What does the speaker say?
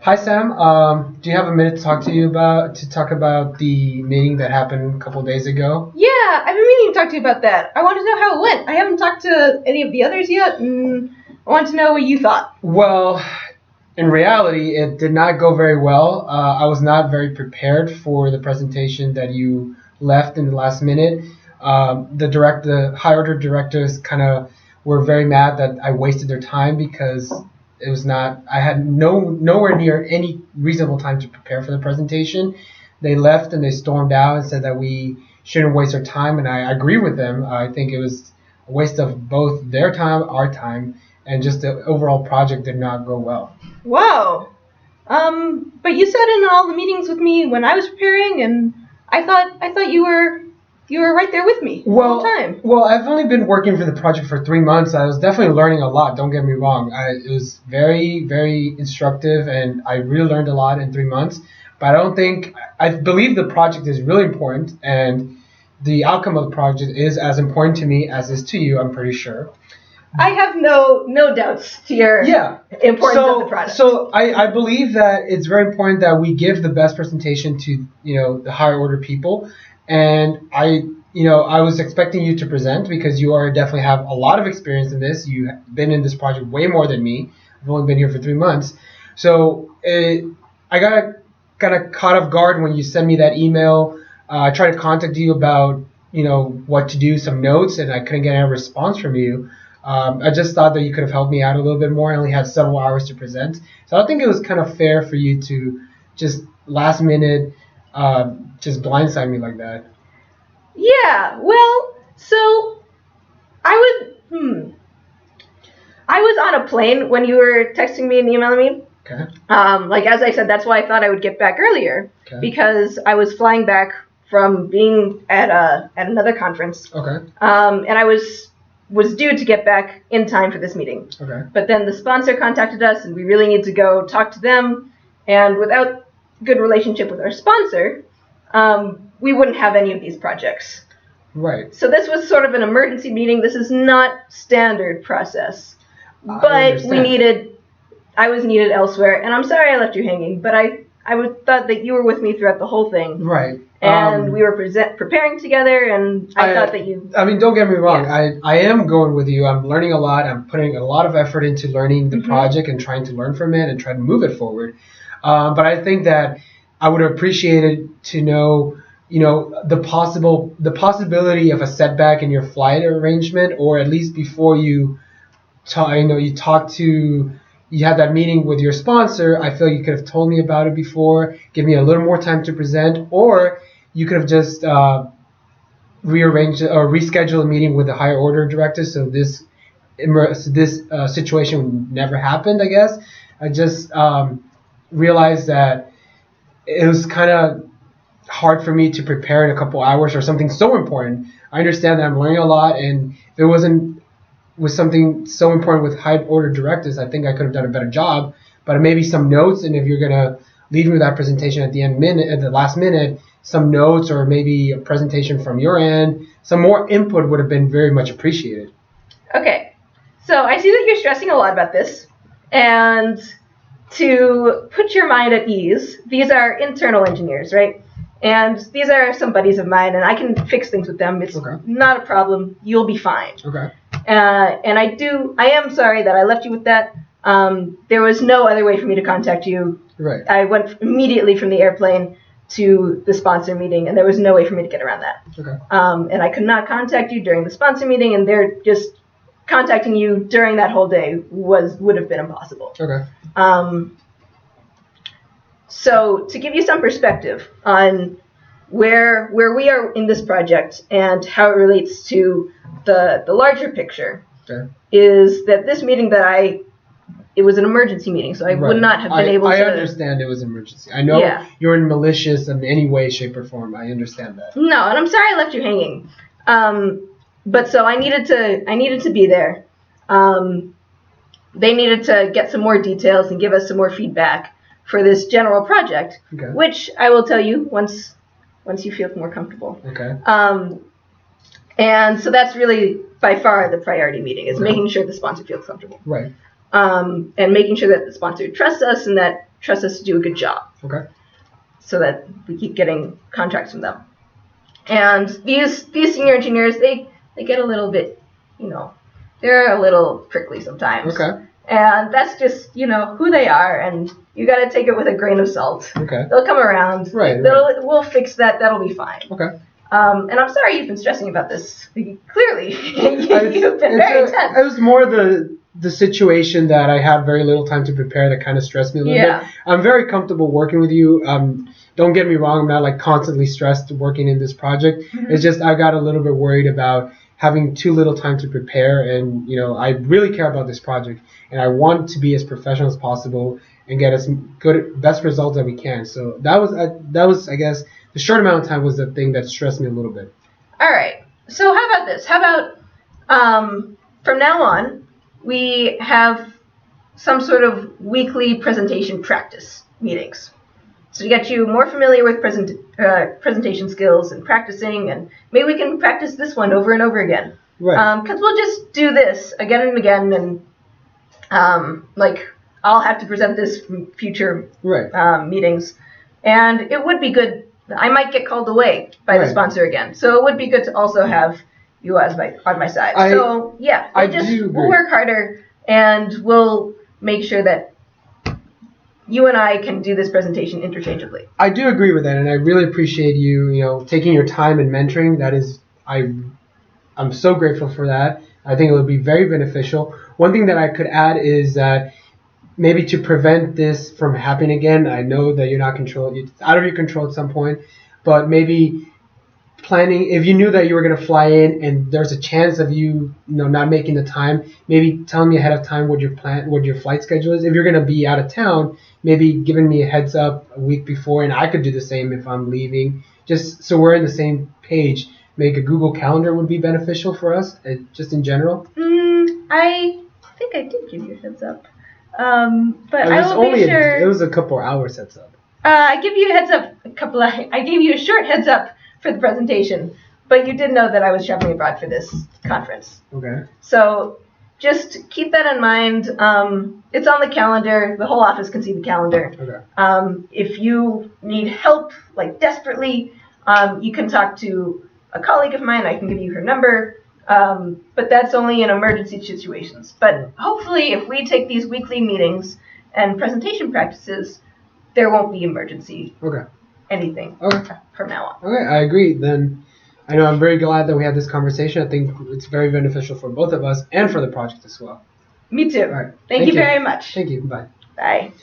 Hi Sam. Do you have a minute to talk about the meeting that happened a couple days ago? Yeah, I've been meaning to talk to you about that. I want to know how it went. I haven't talked to any of the others yet, and I want to know what you thought. Well, in reality, it did not go very well. I was not very prepared for the presentation that you left in the last minute. The high order directors kind of were very mad that I wasted their time because it was not. I had nowhere near any reasonable time to prepare for the presentation. They left and they stormed out and said that we shouldn't waste our time, and I agree with them. I think it was a waste of both their time, our time, and just the overall project did not go well. Whoa. But you sat in all the meetings with me when I was preparing, and I thought you were right there with me the whole time. Well, I've only been working for the project for 3 months. I was definitely learning a lot. Don't get me wrong. It was very, very instructive, and I really learned a lot in 3 months. But I believe the project is really important, and the outcome of the project is as important to me as is to you. I'm pretty sure. I have no doubts to your importance of the product. So I believe that it's very important that we give the best presentation to the higher order people, and I was expecting you to present because definitely have a lot of experience in this. You've been in this project way more than me. I've only been here for 3 months, so I got kind of caught off guard when you sent me that email. I tried to contact you about what to do, some notes, and I couldn't get any response from you. I just thought that you could have helped me out a little bit more. I only had several hours to present. So I think it was kind of fair for you to just last minute just blindside me like that. Yeah, well, so I was on a plane when you were texting me and emailing me. Okay. As I said, that's why I thought I would get back earlier. Okay. Because I was flying back from being at another conference. Okay. And I was due to get back in time for this meeting. Okay. But then the sponsor contacted us, and we really need to go talk to them. And without good relationship with our sponsor, we wouldn't have any of these projects. Right. So this was sort of an emergency meeting. This is not standard process. But I was needed elsewhere, and I'm sorry I left you hanging, but I thought that you were with me throughout the whole thing. Right. And we were preparing together, and I thought that you... I mean, don't get me wrong. Yeah. I am going with you. I'm learning a lot. I'm putting a lot of effort into learning the project and trying to learn from it and try to move it forward. But I think that I would have appreciated to know, the possibility of a setback in your flight arrangement, or at least before you you had that meeting with your sponsor. I feel you could have told me about it before, give me a little more time to present, or you could have just rearranged or rescheduled a meeting with the higher order director so this situation would never happened, I guess. I just realized that it was kind of hard for me to prepare in a couple hours for something so important. I understand that I'm learning a lot, and if it wasn't with something so important with high order directives, I think I could have done a better job. But maybe some notes, and if you're gonna leave me with that presentation at the last minute, some notes or maybe a presentation from your end, some more input would have been very much appreciated. Okay, so I see that you're stressing a lot about this, and to put your mind at ease, these are internal engineers, right? And these are some buddies of mine, and I can fix things with them. It's not a problem. You'll be fine. Okay. And I am sorry that I left you with that. There was no other way for me to contact you. Right. I went immediately from the airplane to the sponsor meeting, and there was no way for me to get around that. Okay. And I could not contact you during the sponsor meeting, and they're just contacting you during that whole day would have been impossible. Okay. So to give you some perspective on where we are in this project and how it relates to the larger picture, is that this meeting it was an emergency meeting, so I would not have been able to... I understand it was an emergency. I know you're in malicious in any way, shape, or form. I understand that. No, and I'm sorry I left you hanging. But so I needed to be there. They needed to get some more details and give us some more feedback for this general project, which I will tell you once you feel more comfortable. Okay. And so that's really by far the priority meeting, is making sure the sponsor feels comfortable. Right. And making sure that the sponsor trusts us and that trust us to do a good job. Okay. So that we keep getting contracts from them. And these senior engineers, they get a little bit, they're a little prickly sometimes. Okay. And that's just, who they are, and you got to take it with a grain of salt. Okay. They'll come around. Right. We'll fix that. That'll be fine. Okay. And I'm sorry you've been stressing about this. Clearly, you've been very tense. It was more the situation that I had very little time to prepare that kind of stressed me a little bit. I'm very comfortable working with you. Don't get me wrong. I'm not like constantly stressed working in this project. Mm-hmm. It's just I got a little bit worried about having too little time to prepare, and I really care about this project, and I want to be as professional as possible and get as best results that we can. So that was I guess the short amount of time was the thing that stressed me a little bit. All right. So how about this? How about from now on we have some sort of weekly presentation practice meetings. So to get you more familiar with presentation skills and practicing, and maybe we can practice this one over and over again. Right. Because we'll just do this again and again, and I'll have to present this in future meetings, and it would be good. I might get called away by the sponsor again, so it would be good to also have you on my side. We'll work harder, and we'll make sure that you and I can do this presentation interchangeably. I do agree with that, and I really appreciate you, taking your time and mentoring. That is, I'm so grateful for that. I think it would be very beneficial. One thing that I could add is that maybe to prevent this from happening again, I know that you're not it's out of your control at some point, but maybe planning, if you knew that you were going to fly in and there's a chance of you, not making the time, maybe telling me ahead of time what your flight schedule is. If you're going to be out of town, maybe giving me a heads up a week before, and I could do the same if I'm leaving, just so we're on the same page. Make a Google Calendar would be beneficial for us, just in general. I think I did give you a heads up, but I will be sure. It was a couple hours heads up. I give you a heads up. I gave you a short heads up for the presentation, but you did know that I was traveling abroad for this conference. Okay. So just keep that in mind. It's on the calendar. The whole office can see the calendar. Okay. If you need help, desperately, you can talk to a colleague of mine. I can give you her number. But that's only in emergency situations. But hopefully, if we take these weekly meetings and presentation practices, there won't be emergency anything from now on. Okay, I agree. Then I'm very glad that we had this conversation. I think it's very beneficial for both of us and for the project as well. Me too. All right. Thank you very much. Thank you. Bye. Bye.